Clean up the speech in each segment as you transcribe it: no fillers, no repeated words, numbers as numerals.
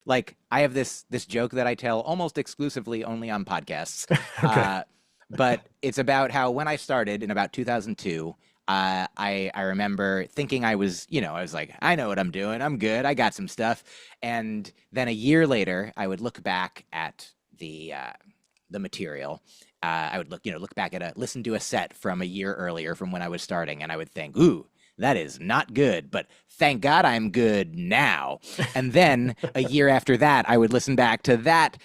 like I have this joke that I tell almost exclusively only on podcasts. Okay. Uh, but it's about how when I started in about 2002, I remember thinking I was like, I know what I'm doing. I'm good. I got some stuff. And then a year later, I would look back at the material. I would look back at listen to a set from a year earlier from when I was starting, and I would think, ooh, that is not good, but thank God I'm good now. And then a year after that, I would listen back to that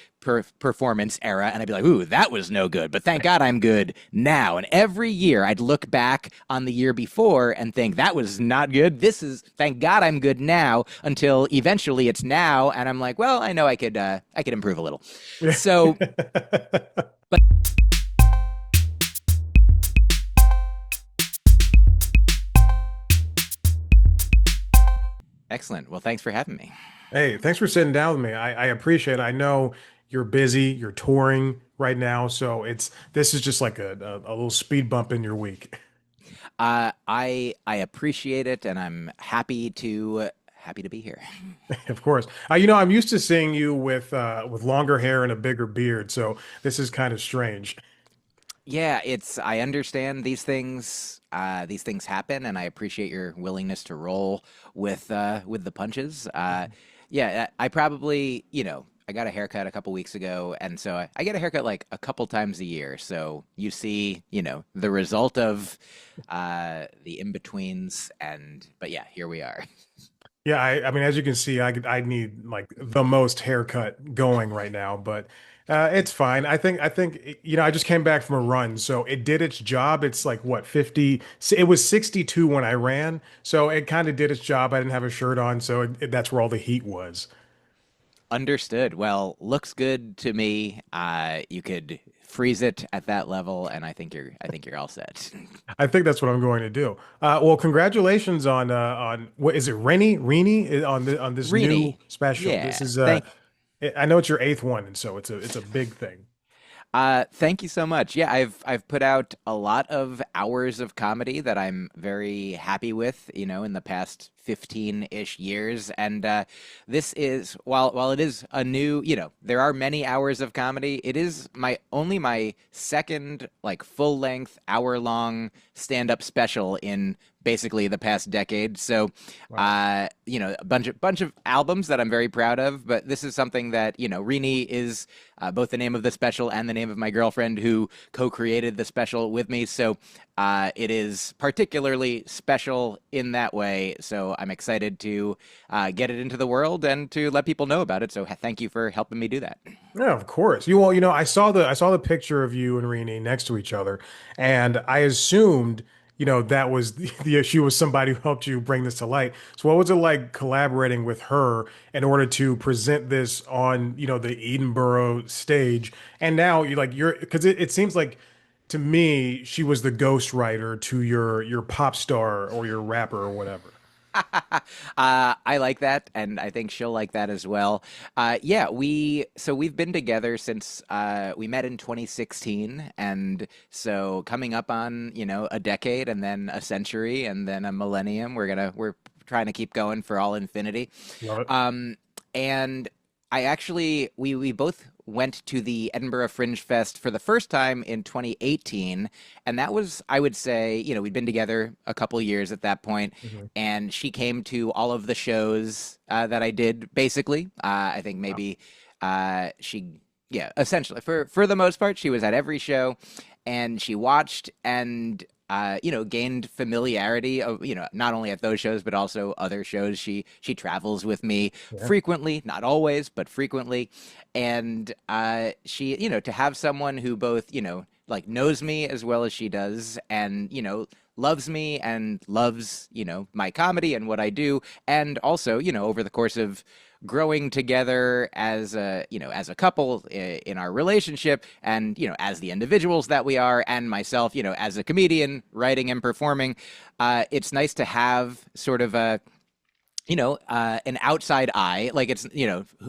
performance era and I'd be like, ooh, that was no good, but thank God I'm good now. And every year I'd look back on the year before and think that was not good. Thank God I'm good now, until eventually it's now. And I'm like, well, I know I could improve a little. Yeah. So, but excellent. Well, thanks for having me. Hey, thanks for sitting down with me. I appreciate it. I know you're busy, you're touring right now, so this is just like a little speed bump in your week. I appreciate it, and I'm happy to be here. Of course. I'm used to seeing you with longer hair and a bigger beard, so this is kind of strange. Yeah, I understand these things. These things happen, and I appreciate your willingness to roll with the punches. Yeah, I probably I got a haircut a couple weeks ago, and so I get a haircut like a couple times a year. So you see, the result of the in betweens, and but yeah, here we are. Yeah, I mean, as you can see, I need like the most haircut going right now, but it's fine. I think I just came back from a run, so it did its job. It's like what 50? It was 62 when I ran, so it kind of did its job. I didn't have a shirt on, so that's where all the heat was. Understood. Well, looks good to me. You could freeze it at that level, and I think you're all set. I think that's what I'm going to do. Well, congratulations on what is it, Rini on this new Rini, special. yeah, This is thank I know it's your eighth one, and so it's a big thing. Thank you so much. Yeah, I've put out a lot of hours of comedy that I'm very happy with, in the past 15-ish years. And this is while it is a new, there are many hours of comedy. It is my second like full length hour long stand up special in basically the past decade. So, Wow. a bunch of albums that I'm very proud of. But this is something that Rini is both the name of the special and the name of my girlfriend who co-created the special with me. So it is particularly special in that way. So I'm excited to get it into the world and to let people know about it. So thank you for helping me do that. Yeah, of course. I saw the picture of you and Rini next to each other, and I assumed, that was she was somebody who helped you bring this to light. So what was it like collaborating with her in order to present this on, the Edinburgh stage? And now you're because it seems like to me she was the ghostwriter to your pop star or your rapper or whatever. I like that, and I think she'll like that as well. Yeah, we've been together since we met in 2016, and so coming up on a decade, and then a century, and then a millennium. We're trying to keep going for all infinity. Love it. Um, and I actually we both went to the Edinburgh Fringe Fest for the first time in 2018, and that was, I would say, we'd been together a couple years at that point, Mhm. and she came to all of the shows that I did. Basically, I think Wow. maybe she, yeah, essentially for the most part, she was at every show, and she watched and gained familiarity of, not only at those shows, but also other shows. She travels with me Yeah. frequently, not always, but frequently. And she, to have someone who both, like knows me as well as she does, and, loves me and loves, my comedy and what I do. And also, over the course of growing together as a couple in our relationship, and as the individuals that we are, and myself as a comedian writing and performing, it's nice to have sort of an outside eye, like it's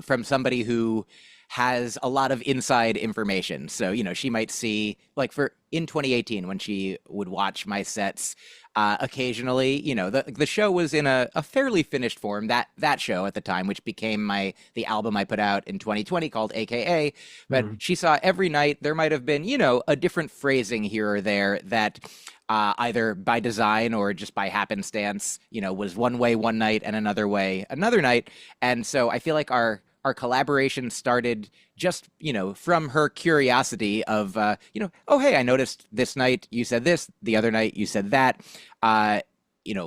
from somebody who has a lot of inside information. So, she might see, like, for in 2018 when she would watch my sets occasionally, the show was in a fairly finished form, that show at the time, which became the album I put out in 2020 called AKA. But Mhm. she saw every night there might have been, a different phrasing here or there that either by design or just by happenstance, was one way one night and another way another night. And so I feel like our collaboration started just, from her curiosity of, oh, hey, I noticed this night you said this, the other night you said that. Uh,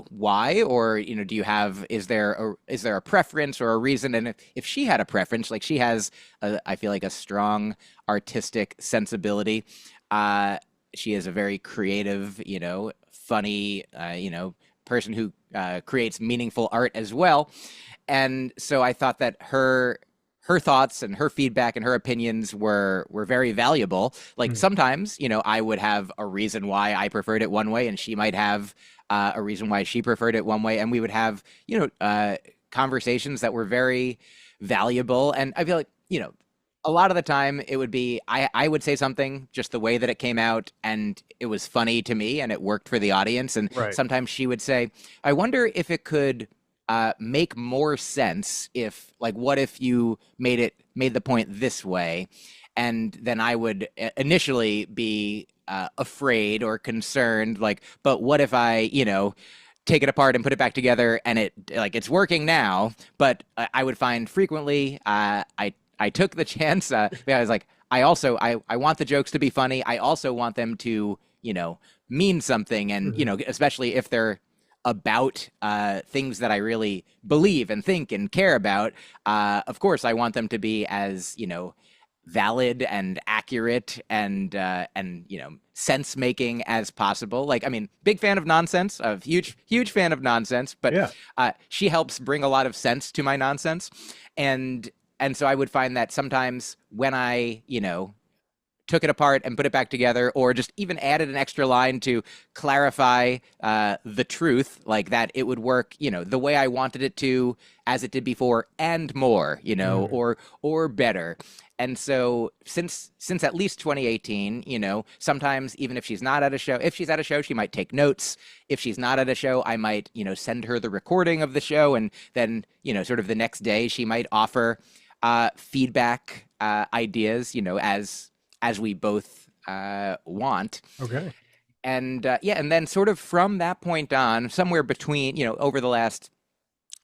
why? Or, is there a preference or a reason? And if she had a preference, like she has, I feel like a strong artistic sensibility. Uh, she is a very creative, funny, person who creates meaningful art as well. And so I thought that her thoughts and her feedback and her opinions were very valuable. Like Mhm. sometimes, I would have a reason why I preferred it one way, and she might have a reason why she preferred it one way, and we would have conversations that were very valuable. And I feel like a lot of the time it would be I would say something just the way that it came out and it was funny to me and it worked for the audience. And Right. sometimes she would say, I wonder if it could make more sense if, like, what if you made the point this way? And then I would initially be afraid or concerned, like, but what if I, take it apart and put it back together and it's working now? But I would find frequently I took the chance. I was like, I want the jokes to be funny. I also want them to, mean something, and Mhm. especially if they're about things that I really believe and think and care about. Of course, I want them to be as valid and accurate and sense making as possible. Like, I mean, big fan of nonsense, a huge fan of nonsense, but Yeah. she helps bring a lot of sense to my nonsense, and so I would find that sometimes when I took it apart and put it back together, or just even added an extra line to clarify the truth, like that it would work, the way I wanted it to, as it did before, and more, Mhm. or better. And so since at least 2018, sometimes even if she's not at a show, if she's at a show, she might take notes. If she's not at a show, I might, send her the recording of the show, and then, sort of the next day, she might offer feedback, ideas, as we both want. Okay. And yeah, and then sort of from that point on, somewhere between, over the last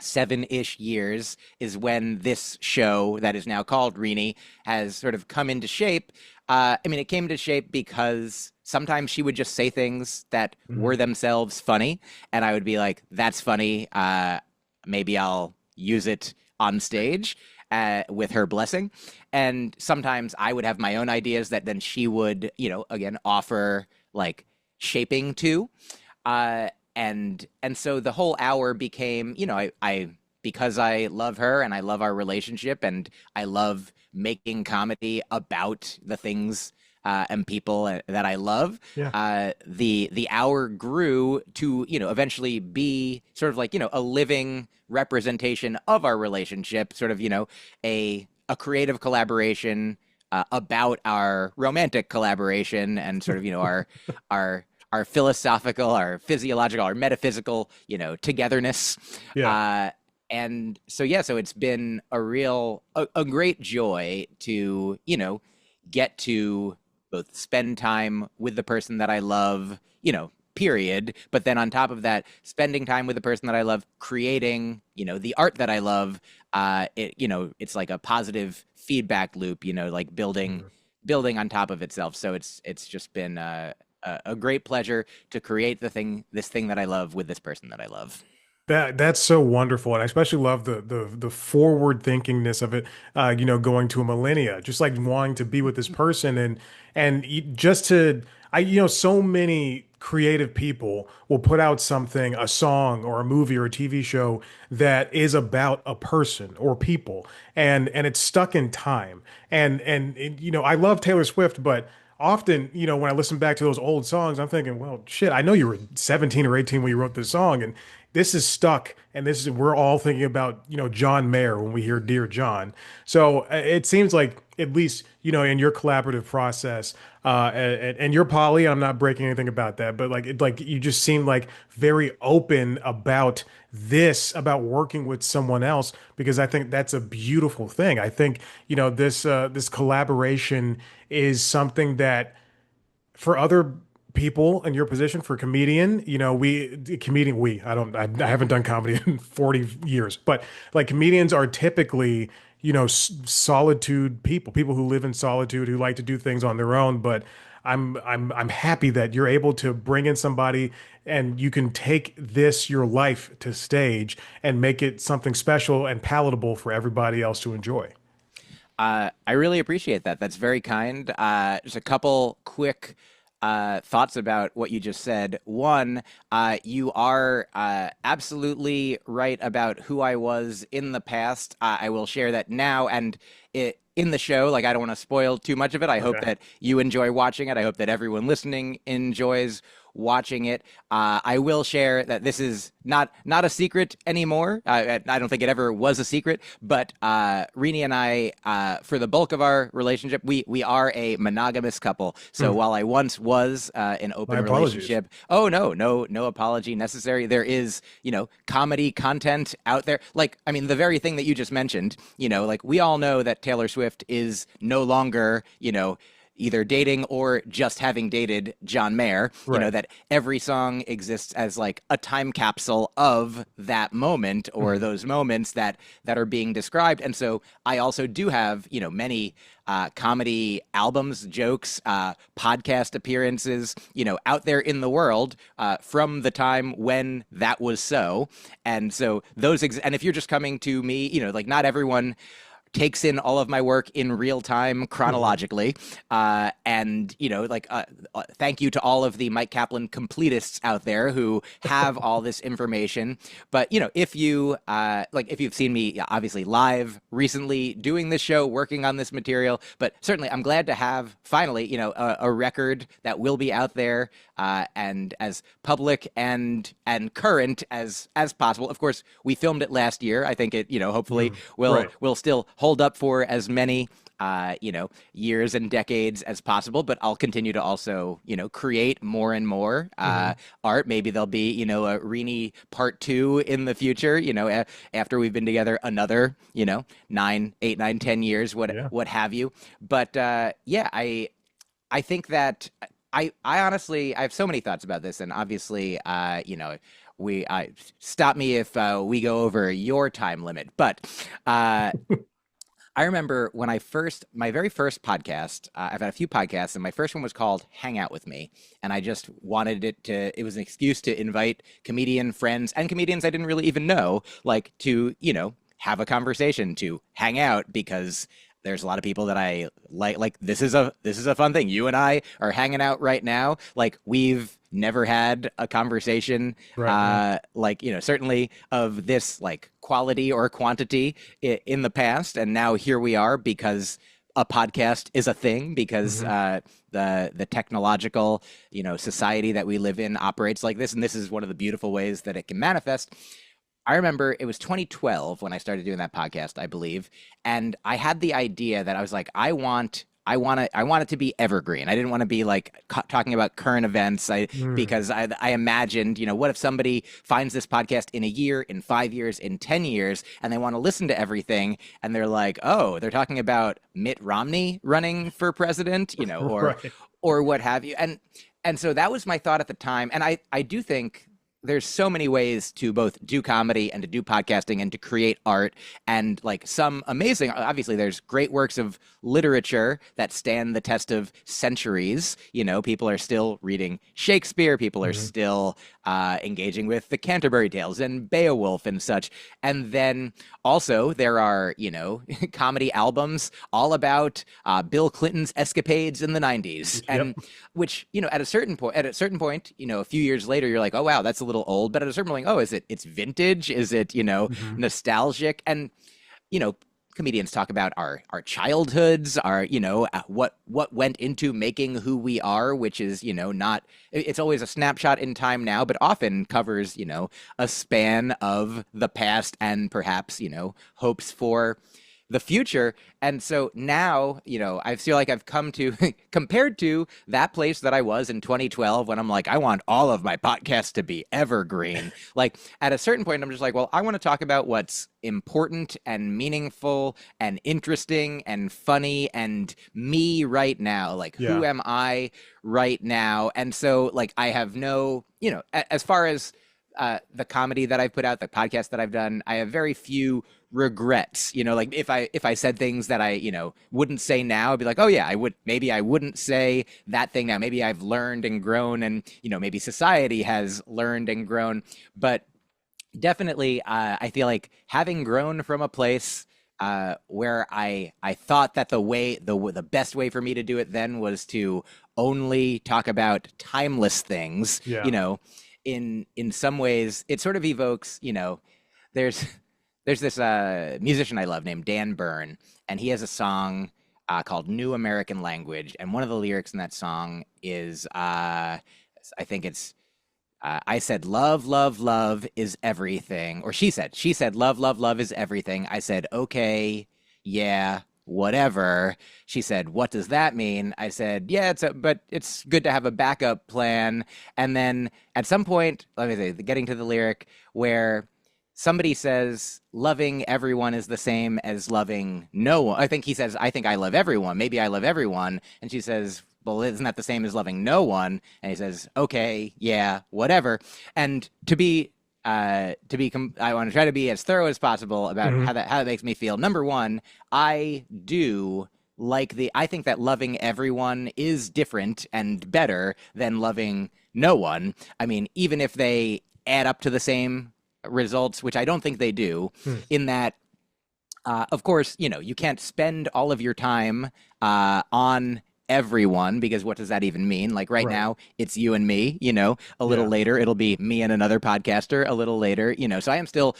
7-ish years is when this show that is now called Rini has sort of come into shape. I mean, it came into shape because sometimes she would just say things that were Mhm. themselves funny, and I would be like, "That's funny. Maybe I'll use it on stage." With her blessing. And sometimes I would have my own ideas that then she would, again, offer like shaping to. And so the whole hour became, I because I love her and I love our relationship and I love making comedy about the things and people that I love. Yeah. The hour grew to eventually be sort of like a living representation of our relationship, sort of a creative collaboration about our romantic collaboration, and sort of our our philosophical, our physiological, our metaphysical, togetherness. Yeah. Uh, and so, yeah, so it's been a great joy to, get to both spend time with the person that I love, period. But then on top of that, spending time with the person that I love, creating, the art that I love, it's like a positive feedback loop, like building Mhm. building on top of itself. So it's just been a great pleasure to create this thing that I love with this person that I love. That's so wonderful, and I especially love the forward thinkingness of it. Going to a millennia, just like wanting to be with this person, just to so many creative people will put out something, a song or a movie or a TV show that is about a person or people, and it's stuck in time. I love Taylor Swift, but often, when I listen back to those old songs, I'm thinking, well, shit, I know you were 17 or 18 when you wrote this song, and this is stuck, and this is we're all thinking about, John Mayer when we hear Dear John. So it seems like at least, in your collaborative process, and you're poly, I'm not breaking anything about that, but like you just seem like very open about this, about working with someone else, because I think that's a beautiful thing. I think, this collaboration is something that for other people in your position, for comedian, I haven't done comedy in 40 years, but like comedians are typically, solitude people who live in solitude, who like to do things on their own. But I'm happy that you're able to bring in somebody and you can take this, your life, to stage and make it something special and palatable for everybody else to enjoy. I really appreciate that. That's very kind. Just a couple quick thoughts about what you just said. One, you are absolutely right about who I was in the past. I will share that now and in the show. Like, I don't want to spoil too much of it. I hope Okay. that you enjoy watching it. I hope that everyone listening enjoys watching it. I will share that this is not a secret anymore. I don't think it ever was a secret, but Rini and I, for the bulk of our relationship, we are a monogamous couple. So Hmm. while I once was an My open apologies. relationship, oh no apology necessary. There is comedy content out there. Like, I mean, the very thing that you just mentioned. Like, we all know that Taylor Swift is no longer either dating or just having dated John Mayer, Right. that every song exists as like a time capsule of that moment or Mhm. those moments that are being described. And so I also do have, many comedy albums, jokes, podcast appearances, out there in the world from the time when that was so. And so and if you're just coming to me, like, not everyone takes in all of my work in real time Mhm. chronologically. And, thank you to all of the Myq Kaplan completists out there who have all this information. But, if you've seen me, yeah, obviously live recently doing this show, working on this material, but certainly I'm glad to have finally, a record that will be out there and as public and current as possible. Of course, we filmed it last year. I think it, hopefully Mhm. will Right. will still hold up for as many years and decades as possible. But I'll continue to also, create more and more Mhm. art. Maybe there'll be, a Rini part 2 in the future. After we've been together another, 9, 8, 9, 10 years, Yeah. what have you. But yeah, I think that I honestly I have so many thoughts about this, and obviously, we stop me if we go over your time limit. But uh, I remember when my very first podcast. I've had a few podcasts, and my first one was called "Hang Out with Me," and I just wanted it was an excuse to invite comedian friends and comedians I didn't really even know, like, to have a conversation, to hang out, because there's a lot of people that I like. Like, this is a fun thing. You and I are hanging out right now. Like, we've never had a conversation, Right. Yeah. like, certainly of this like quality or quantity in the past, and now here we are because a podcast is a thing, because Mhm. the technological society that we live in operates like this, and this is one of the beautiful ways that it can manifest. I remember it was 2012 when I started doing that podcast, I believe, and I had the idea that I was like, I want it to be evergreen. I didn't want to be like talking about current events. Mm. Because I imagined, what if somebody finds this podcast in a year, in 5 years, in 10 years, and they want to listen to everything, and they're like, oh, they're talking about Mitt Romney running for president, Right. or what have you. And so that was my thought at the time, and I do think there's so many ways to both do comedy and to do podcasting and to create art, and like some amazing, obviously there's great works of literature that stand the test of centuries. People are still reading Shakespeare, people are Mhm. still engaging with the Canterbury Tales and Beowulf and such. And then also there are, comedy albums all about Bill Clinton's escapades in the 90s. Yep. And which, at a certain point, a few years later, you're like, oh wow, that's a little old. But at a certain point, like, oh, it's vintage? Is it, Mhm. nostalgic? And, you know, comedians talk about our childhoods, our what went into making who we are, which is not it's always a snapshot in time now, but often covers a span of the past and perhaps hopes for the future. And so now, I feel like I've come to, compared to that place that I was in 2012 when I'm like, I want all of my podcasts to be evergreen. Like at a certain point, I'm just like, well, I want to talk about what's important and meaningful and interesting and funny and me right now. Like, who Yeah. am I right now? And so, like, I have no, as far as the comedy that I've put out, the podcast that I've done, I have very few regrets. Like if I said things that I wouldn't say now, I'd be like, oh yeah, I wouldn't say that thing now. Maybe I've learned and grown, and maybe society has learned and grown. But definitely, I feel like having grown from a place where I thought that the best way for me to do it then was to only talk about timeless things. Yeah. In some ways, it sort of evokes. There's there's this musician I love named Dan Byrne, and he has a song called "New American Language," and one of the lyrics in that song is I think it's I said, love, love, love is everything. Or she said, love, love, love is everything. I said, okay, yeah, whatever. She said, what does that mean? I said, yeah, but it's good to have a backup plan. And then at some point, let me say, getting to the lyric where somebody says, loving everyone is the same as loving no one. I think he says, I think I love everyone. Maybe I love everyone. And she says, well, isn't that the same as loving no one? And he says, okay, yeah, whatever. And I want to try to be as thorough as possible about Hmm. how that makes me feel. Number one, I do I think that loving everyone is different and better than loving no one. I mean, even if they add up to the same results, which I don't think they do, Hmm. in that of course, you can't spend all of your time on everyone, because what does that even mean? Like right Right. now, it's you and me, a little Yeah. later, it'll be me and another podcaster a little later, so I am still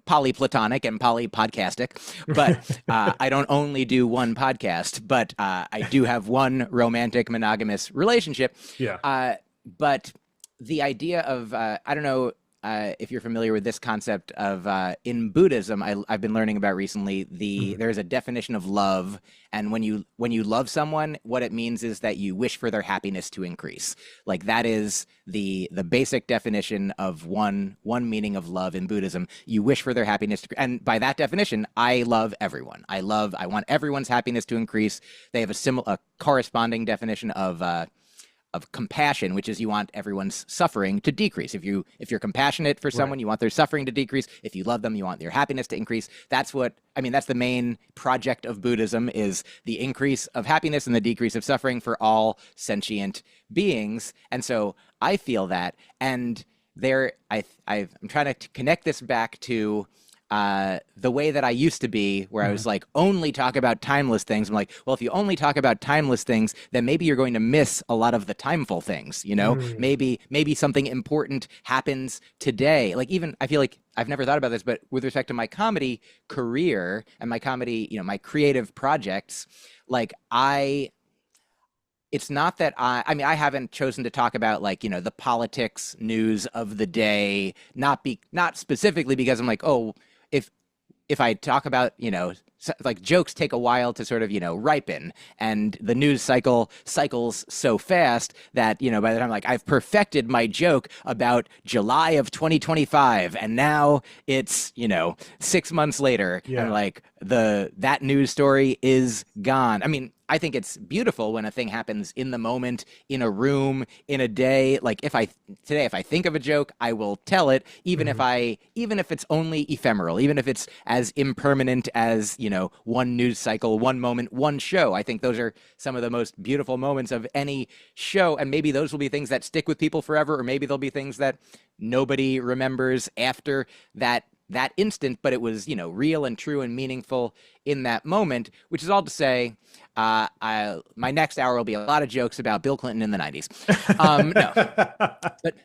polyplatonic and polypodcastic, but I don't only do one podcast, but I do have one romantic monogamous relationship. Yeah. But the idea of I don't know if you're familiar with this concept of in Buddhism, I've been learning about recently. Mhm. There's a definition of love, and when you love someone, what it means is that you wish for their happiness to increase. Like that is the basic definition of one meaning of love in Buddhism. You wish for their happiness, and by that definition, I love everyone. I want everyone's happiness to increase. They have a corresponding definition of compassion, which is you want everyone's suffering to decrease. If you're compassionate for Right. someone, you want their suffering to decrease. If you love them, you want their happiness to increase. That's the main project of Buddhism, is the increase of happiness and the decrease of suffering for all sentient beings. And so I feel that, and I'm trying to connect this back to the way that I used to be, where I Mhm. was like, only talk about timeless things. I'm like, well, if you only talk about timeless things, then maybe you're going to miss a lot of the timeful things, Mm. Maybe something important happens today. Like even, I feel like I've never thought about this, but with respect to my comedy career and my comedy, my creative projects, like it's not that I mean, I haven't chosen to talk about like, the politics news of the day, not specifically because I'm like, oh, if if I talk about, like jokes take a while to sort of, ripen, and the news cycles so fast that, by the time like I've perfected my joke about July of 2025, and now it's, 6 months later, and Yeah. like that news story is gone. I mean, I think it's beautiful when a thing happens in the moment, in a room, in a day. Like if I think of a joke, I will tell it, Mhm. even if it's only ephemeral, even if it's as impermanent as, one news cycle, one moment, one show. I think those are some of the most beautiful moments of any show. And maybe those will be things that stick with people forever, or maybe they'll be things that nobody remembers after that instant, but it was, real and true and meaningful in that moment, which is all to say, my next hour will be a lot of jokes about Bill Clinton in the 90s. No, but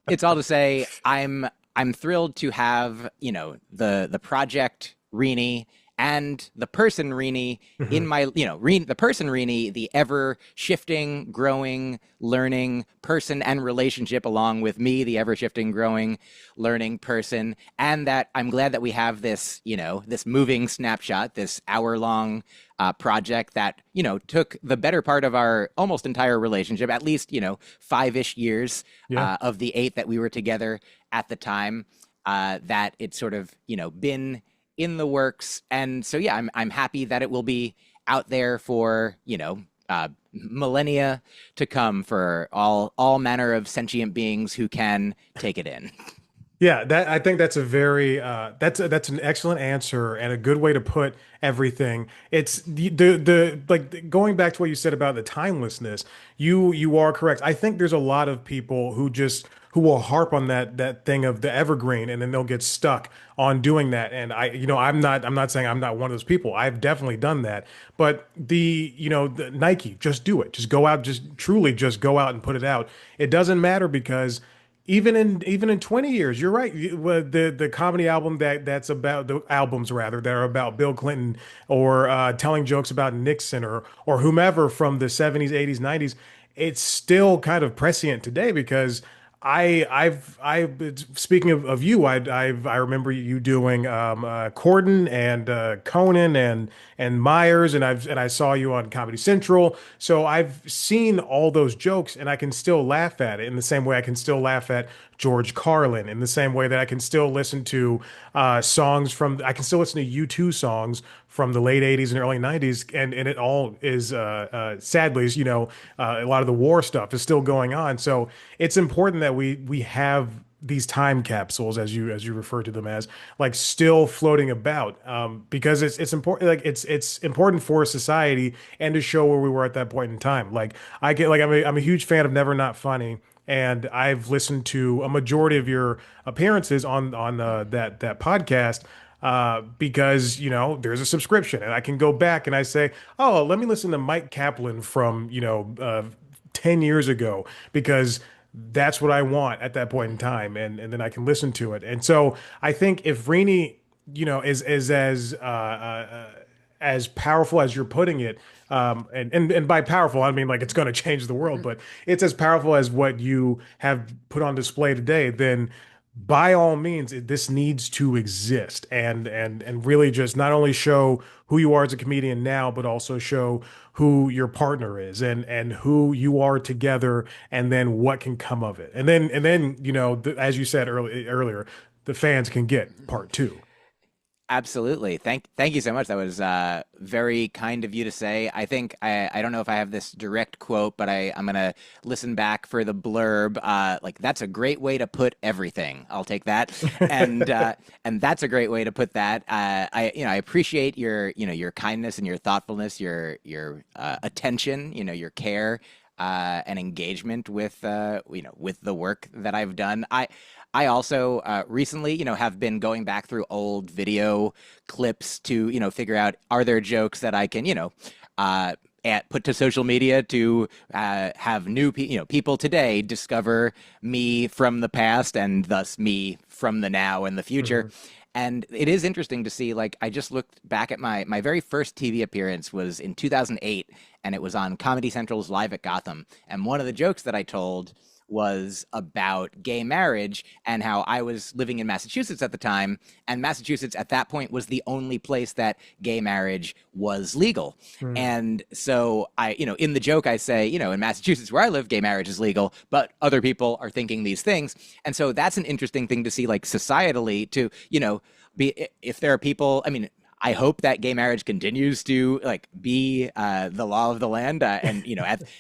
it's all to say, I'm thrilled to have, the project Rini and the person Rini Hmm. in my, the person Rini, the ever shifting, growing, learning person and relationship, along with me, the ever shifting, growing, learning person. And that I'm glad that we have this, this moving snapshot, this hour long project that, took the better part of our almost entire relationship, at least, 5-ish years Yeah. of the 8 that we were together at the time, that it's sort of, been in the works. And so, yeah, I'm happy that it will be out there for, millennia to come for all manner of sentient beings who can take it in. Yeah, that I think that's a very that's an excellent answer and a good way to put everything. It's the like going back to what you said about the timelessness. You are correct. I think there's a lot of people who will harp on that thing of the evergreen and then they'll get stuck on doing that. And I'm not saying I'm not one of those people. I've definitely done that. But the Nike, just do it. Just go out, just truly just go out and put it out. It doesn't matter because even in 20 years, you're right. The comedy album that's about the albums rather that are about Bill Clinton or telling jokes about Nixon or whomever from the 70s, 80s, 90s, it's still kind of prescient today because speaking of you, I remember you doing Corden and Conan and Myers, and I saw you on Comedy Central. So I've seen all those jokes, and I can still laugh at it in the same way I can still laugh at George Carlin, in the same way that I can still listen to I can still listen to U2 songs from the late 80s and early 90s, and it all is sadly, a lot of the war stuff is still going on. So it's important that we have these time capsules, as you refer to them as, like still floating about, because it's important. Like it's important for society and to show where we were at that point in time. Like I'm a huge fan of Never Not Funny, and I've listened to a majority of your appearances on that podcast. Because there's a subscription and I can go back and I say, oh, let me listen to Myq Kaplan from 10 years ago because that's what I want at that point in time, and then I can listen to it. And so I think if Rini, is as powerful as you're putting it, and by powerful I mean like it's going to change the world, but it's as powerful as what you have put on display today, then by all means, this needs to exist and really just not only show who you are as a comedian now, but also show who your partner is and who you are together, and then what can come of it. And then as you said earlier, the fans can get part two. Absolutely. Thank you so much. That was very kind of you to say. I think I don't know if I have this direct quote, but I'm gonna listen back for the blurb. Like that's a great way to put everything. I'll take that. And that's a great way to put that. I appreciate your kindness and your thoughtfulness, your attention, your care and engagement with the work that I've done. I also recently, have been going back through old video clips to, figure out are there jokes that I can, uh, put to social media to have people today discover me from the past and thus me from the now and the future. Mhm. And it is interesting to see, like, I just looked back at my very first TV appearance was in 2008, and it was on Comedy Central's Live at Gotham. And one of the jokes that I told was about gay marriage and how I was living in Massachusetts at the time. And Massachusetts at that point was the only place that gay marriage was legal. Mhm. And so in the joke, I say, in Massachusetts where I live, gay marriage is legal, but other people are thinking these things. And so that's an interesting thing to see, like societally, to, be if there are people, I mean, I hope that gay marriage continues to like be the law of the land, and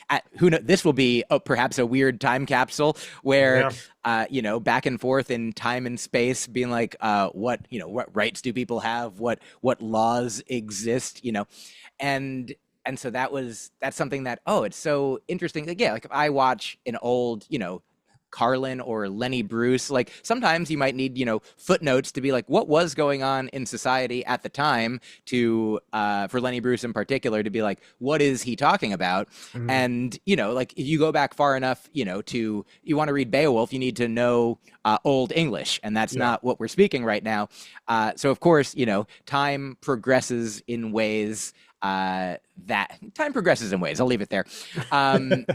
at who know, this will be perhaps a weird time capsule where Yeah. back and forth in time and space, being like, what rights do people have, what laws exist, and so that's something that, oh, it's so interesting. Like, yeah, like if I watch an old Carlin or Lenny Bruce. Like sometimes you might need, footnotes to be like, what was going on in society at the time to, for Lenny Bruce in particular, to be like, what is he talking about? Mhm. And, like if you go back far enough, you want to read Beowulf, you need to know Old English, and that's Yeah. not what we're speaking right now. So of course, time progresses in ways that time progresses in ways. I'll leave it there. Um,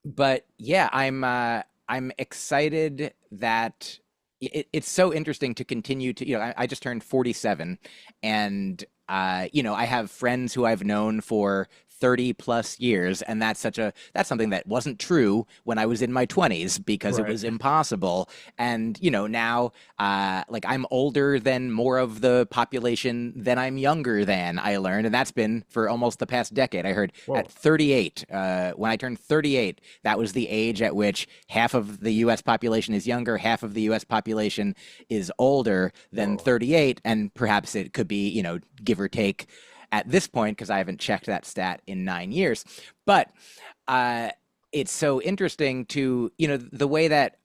but yeah, I'm excited that it's so interesting to continue to, I just turned 47, and I have friends who I've known for 30 plus years, and that's something that wasn't true when I was in my 20s because it Right. was impossible. And now like I'm older than more of the population than I'm younger than, I learned, and that's been for almost the past decade. I heard at Whoa. 38, when I turned 38, that was the age at which half of the US population is younger, half of the US population is older than Whoa. 38, and perhaps it could be, give or take at this point, because I haven't checked that stat in 9 years. But uh, it's so interesting to, the way that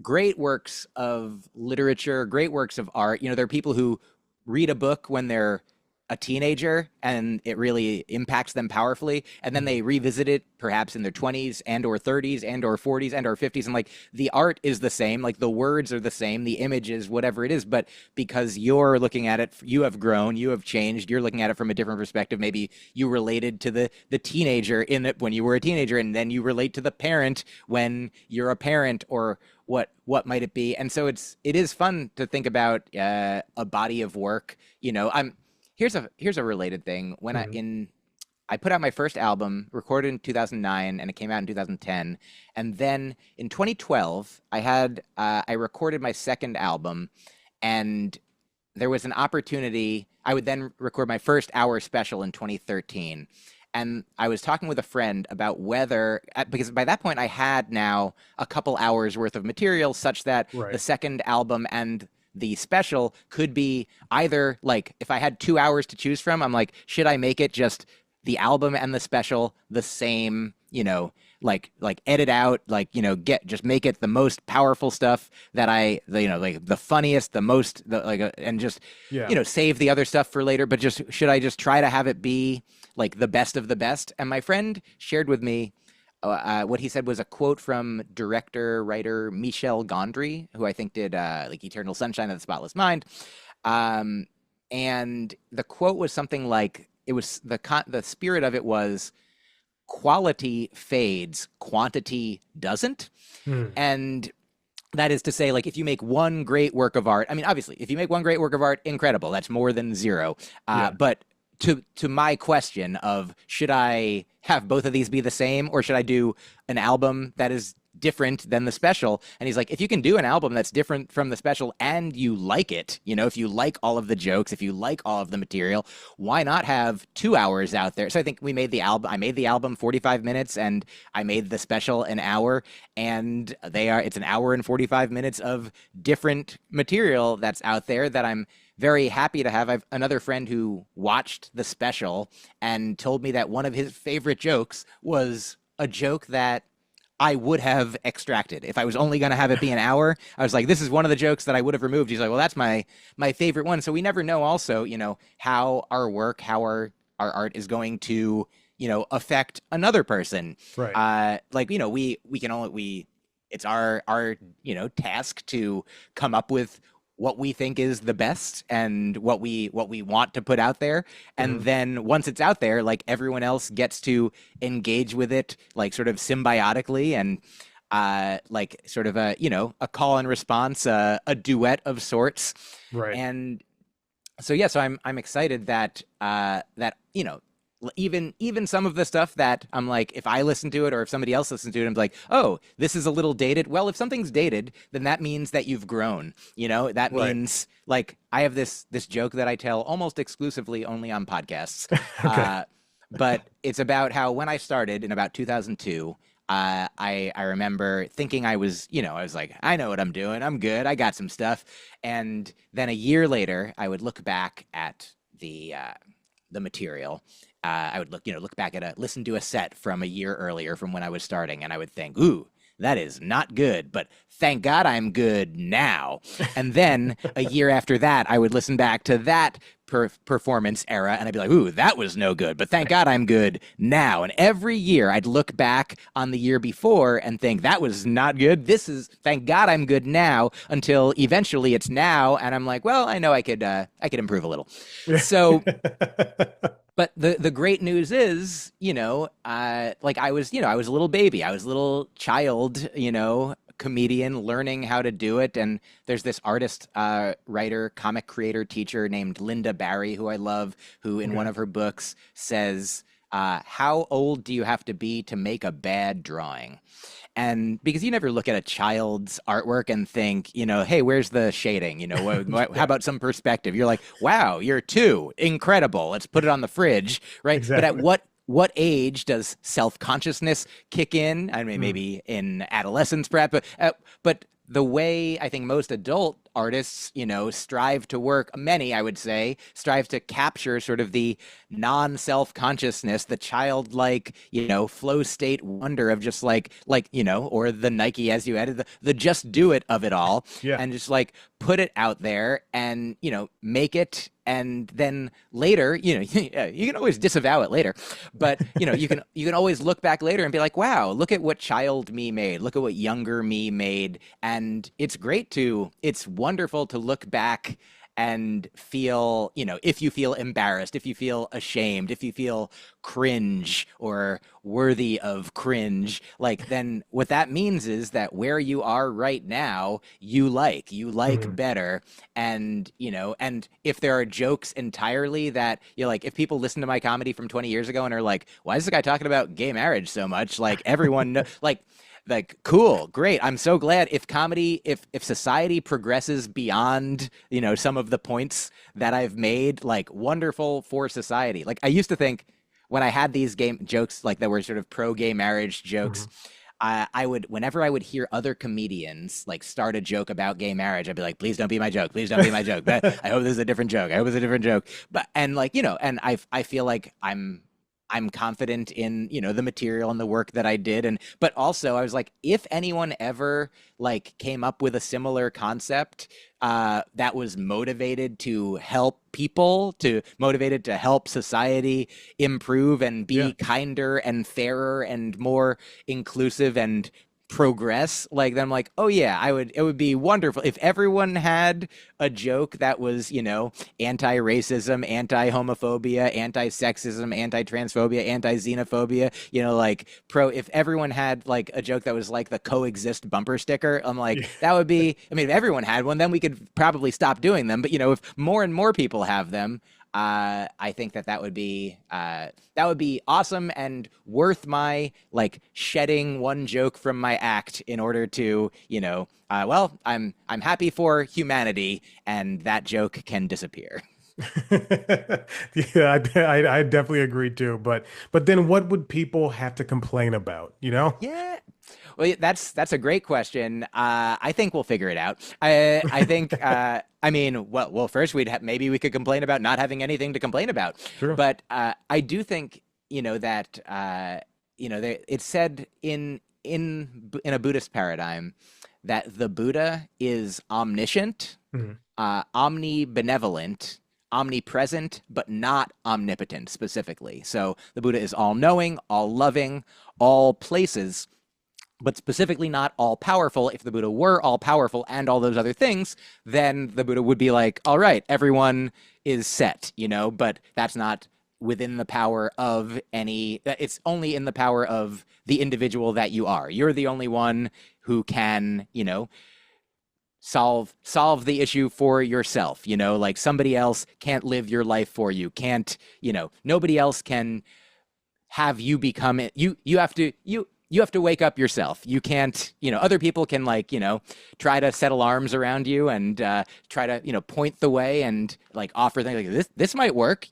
great works of literature, great works of art, there are people who read a book when they're a teenager and it really impacts them powerfully, and then Mhm. they revisit it perhaps in their 20s and or 30s and or 40s and or 50s, and like the art is the same, like the words are the same, the images, whatever it is, but because you're looking at it, you have grown, you have changed, you're looking at it from a different perspective. Maybe you related to the teenager in it when you were a teenager, and then you relate to the parent when you're a parent, or what might it be. And so it is fun to think about a body of work. I'm here's a related thing. When Mhm. I put out my first album, recorded in 2009, and it came out in 2010. And then in 2012, I recorded my second album, and there was an opportunity. I would then record my first hour special in 2013. And I was talking with a friend about whether, because by that point I had now a couple hours worth of material such that the Right. second album and the special could be either, like, if I had 2 hours to choose from, I'm like, should I make it just the album and the special the same, like edit out, like, just make it the most powerful stuff that like the funniest, the most, and just, Yeah. save the other stuff for later. But just, should I just try to have it be like the best of the best? And my friend shared with me what he said was a quote from director, writer Michel Gondry, who I think did like Eternal Sunshine of the Spotless Mind. Um, and the quote was something like, it was the spirit of it was, quality fades, quantity doesn't. Mhm. And that is to say, like, if you make one great work of art, I mean, obviously, if you make one great work of art, incredible. That's more than zero. Yeah. But to my question of, should I have both of these be the same, or should I do an album that is different than the special? And he's like, if you can do an album that's different from the special and you like it, if you like all of the jokes, if you like all of the material, why not have 2 hours out there? So I think we made the album. I made the album 45 minutes, and I made the special an hour, and it's an hour and 45 minutes of different material that's out there that I'm very happy to have. I've another friend who watched the special and told me that one of his favorite jokes was a joke that I would have extracted if I was only going to have it be an hour. I was like, this is one of the jokes that I would have removed. He's like, well, that's my favorite one. So we never know also, how our work, how our art is going to, affect another person. Right. Like, we can only, it's our, task to come up with what we think is the best and what we want to put out there. And Mhm. then once it's out there, like, everyone else gets to engage with it, like, sort of symbiotically, and like, sort of a call and response, a duet of sorts. Right. And so yeah, so I'm excited that even some of the stuff that I'm like, if I listen to it or if somebody else listens to it, I'm like, oh, this is a little dated. Well, if something's dated, then that means that you've grown. That Right. means, like, I have this joke that I tell almost exclusively only on podcasts. Okay. Uh, but it's about how when I started in about 2002, I remember thinking I was like, I know what I'm doing. I'm good. I got some stuff. And then a year later, I would look back at the material. I would look back at listen to a set from a year earlier from when I was starting, and I would think, ooh, that is not good, but thank God I'm good now. And then a year after that, I would listen back to that performance era and I'd be like, ooh, that was no good, but thank God I'm good now. And every year I'd look back on the year before and think that was not good. This is, thank God I'm good now, until eventually it's now. And I'm like, well, I know I could improve a little. So, but the great news is, like I was a little baby, I was a little child, comedian learning how to do it. And there's this artist, writer, comic creator, teacher named Linda Barry, who I love, who in one Okay. of her books says, how old do you have to be to make a bad drawing? And because you never look at a child's artwork and think, hey, where's the shading? How Yeah, about some perspective? You're like, wow, you're two, incredible. Let's put it on the fridge, right? But at exactly. what age does self-consciousness kick in? I mean, Mm, maybe in adolescence, perhaps, but the way I think most adult artists, strive to work, many, I would say, strive to capture sort of the non-self consciousness, the childlike, flow state wonder of just or the Nike, as you added, the just do it of it all, yeah. and just like put it out there and, make it. And then later, you can always disavow it later, but you can always look back later and be like, wow, look at what child me made. Look at what younger me made. And it's wonderful to look back and feel, if you feel embarrassed, if you feel ashamed, if you feel cringe or worthy of cringe, like then what that means is that where you are right now, you like Mhm. better. And, and if there are jokes entirely that you like, if people listen to my comedy from 20 years ago and are like, why is this guy talking about gay marriage so much? Like everyone, like cool, great, I'm so glad. If comedy, if society progresses beyond some of the points that I've made, like wonderful for society. Like I used to think when I had these game jokes like that were sort of pro gay marriage jokes, Mhm. I would, whenever I would hear other comedians like start a joke about gay marriage, I'd be like, please don't be my joke, please don't be my joke, but I hope this is a different joke, I hope it's a different joke. But and like and I feel like I'm confident in, the material and the work that I did. And, but also I was like, if anyone ever like came up with a similar concept, that was motivated to help people, to motivated to help society improve and Yeah. be kinder and fairer and more inclusive and progress, like then I'm like, oh yeah, it would be wonderful if everyone had a joke that was, anti-racism, anti-homophobia, anti-sexism, anti-transphobia, anti-xenophobia, like pro, if everyone had like a joke that was like the coexist bumper sticker, I'm like, Yeah. that would be, I mean, if everyone had one, then we could probably stop doing them. But if more and more people have them, I think that would be awesome and worth my like shedding one joke from my act in order to, well, I'm happy for humanity, and that joke can disappear. Yeah, I definitely agree too. But then what would people have to complain about, you know? Yeah. Well, yeah, that's a great question. I think we'll figure it out. I think I mean, first maybe we could complain about not having anything to complain about, True. but I do think that it's said in a Buddhist paradigm that the Buddha is omniscient, Mhm. omnibenevolent, omnipresent, but not omnipotent specifically. So the Buddha is all knowing, all loving, all places, but specifically not all powerful. If the Buddha were all powerful and all those other things, then the Buddha would be like, all right, everyone is set, but that's not within the power of any, it's only in the power of the individual that you are. You're the only one who can, solve the issue for yourself, like somebody else can't live your life for you, can't, nobody else can have you become it. You have to wake up yourself. You can't, other people can like, try to set alarms around you and try to, point the way and like offer things like this might work,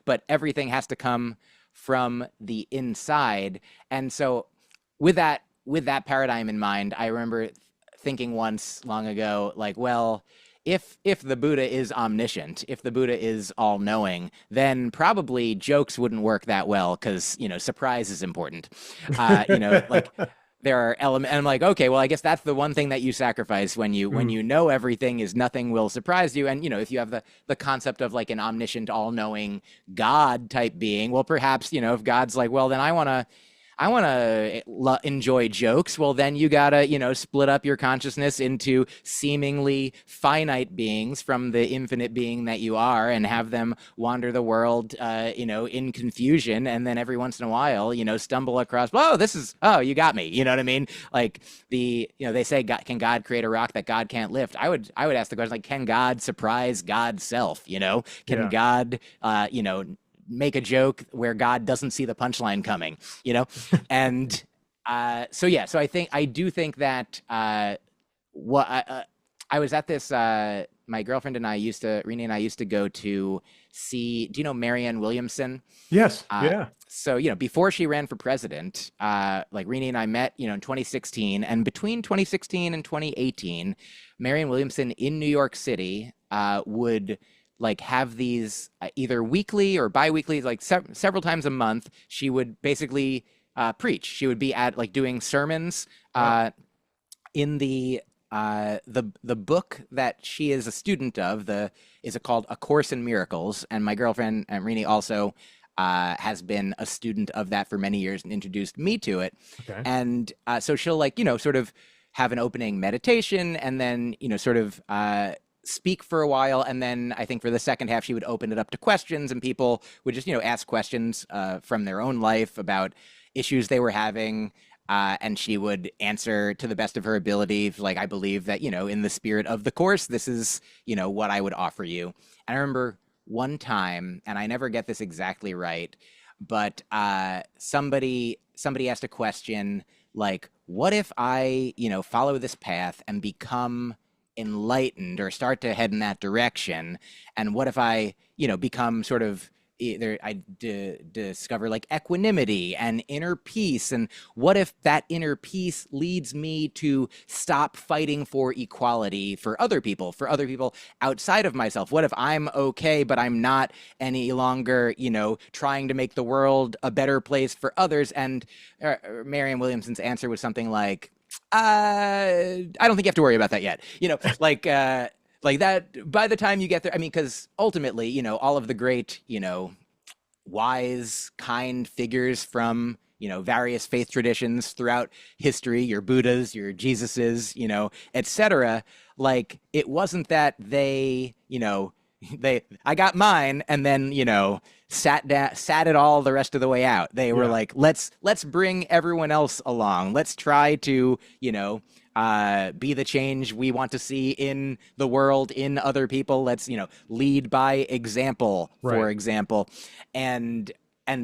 but everything has to come from the inside. And so with that paradigm in mind, I remember thinking once long ago, like, well, if the Buddha is omniscient, if the Buddha is all knowing, then probably jokes wouldn't work that well because surprise is important. Like there are elements, and I'm like, okay, well, I guess that's the one thing that you sacrifice when Mm, you know everything is nothing will surprise you. And if you have the concept of like an omniscient, all-knowing God type being, well, perhaps if God's like, well, then I want to enjoy jokes. Well, then you gotta, split up your consciousness into seemingly finite beings from the infinite being that you are, and have them wander the world, in confusion. And then every once in a while, stumble across, oh, oh, you got me. You know what I mean? Like they say, God, can God create a rock that God can't lift? I would ask the question like, can God surprise God's self? Can yeah. God, make a joke where God doesn't see the punchline coming, you know? And so yeah, so I do think that what I was at this my girlfriend and I used to Rini and I used to go to see, do you know Marianne Williamson? Yes. Uh, Yeah. so before she ran for president, like Rini and I met, in 2016, and between 2016 and 2018, Marianne Williamson in New York City would like have these either weekly or biweekly, like several times a month. She would basically preach. She would be at like doing sermons Wow. in the book that she is a student of. The is it called A Course in Miracles, and my girlfriend Rini also has been a student of that for many years and introduced me to it. Okay. And so she'll like sort of have an opening meditation, and then sort of speak for a while, and then I think for the second half she would open it up to questions, and people would just ask questions from their own life about issues they were having, and she would answer to the best of her ability. Like, I believe that in the spirit of the course, this is what I would offer you. And I remember one time, and I never get this exactly right, but somebody asked a question like, what if I follow this path and become enlightened or start to head in that direction? And what if I, become sort of either discover like equanimity and inner peace? And what if that inner peace leads me to stop fighting for equality for other people outside of myself? What if I'm okay, but I'm not any longer, trying to make the world a better place for others? And Marianne Williamson's answer was something like, I don't think you have to worry about that yet. Like that by the time you get there. I mean, because ultimately, all of the great, wise, kind figures from, various faith traditions throughout history, your Buddhas, your Jesuses, etc. Like, it wasn't that they, I got mine and then, sat it all the rest of the way out. They were Yeah. like, let's bring everyone else along. Let's try to, be the change we want to see in the world, in other people. Let's, lead by example, for Right. example. And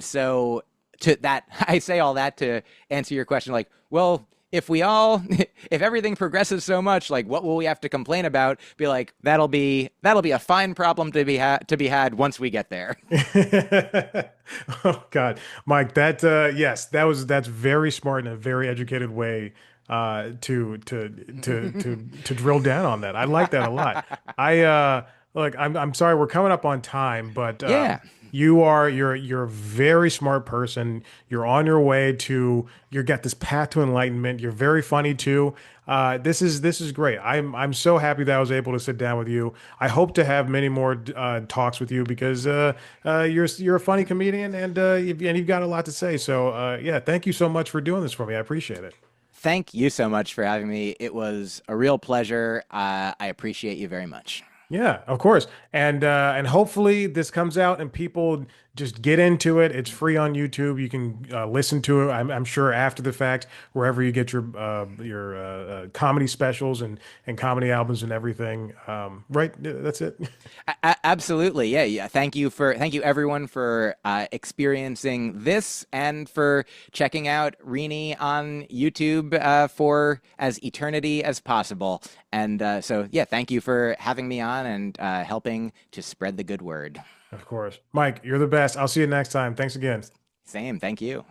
so to that, I say all that to answer your question, like, well, if we all if everything progresses so much, like, what will we have to complain about? Be like, that'll be a fine problem to be had once we get there. Oh God, Mike, that yes, that's very smart and a very educated way to drill down on that. I like that a lot. I look, I'm sorry we're coming up on time, but Yeah. you're a very smart person. You're on your way to you got this path to enlightenment. You're very funny too. This is great. I'm so happy that I was able to sit down with you. I hope to have many more talks with you because you're a funny comedian and you've got a lot to say. So yeah, thank you so much for doing this for me. I appreciate it. Thank you so much for having me. It was a real pleasure. I appreciate you very much. Yeah, of course. And hopefully this comes out and people just get into it. It's free on YouTube. You can listen to it. I'm sure after the fact, wherever you get your comedy specials and comedy albums and everything. Right? That's it. Absolutely. Yeah. Yeah. Thank you everyone for experiencing this, and for checking out Rini on YouTube for as eternity as possible. And so, yeah, thank you for having me on and helping to spread the good word. Of course. Mike, you're the best. I'll see you next time. Thanks again. Same. Thank you.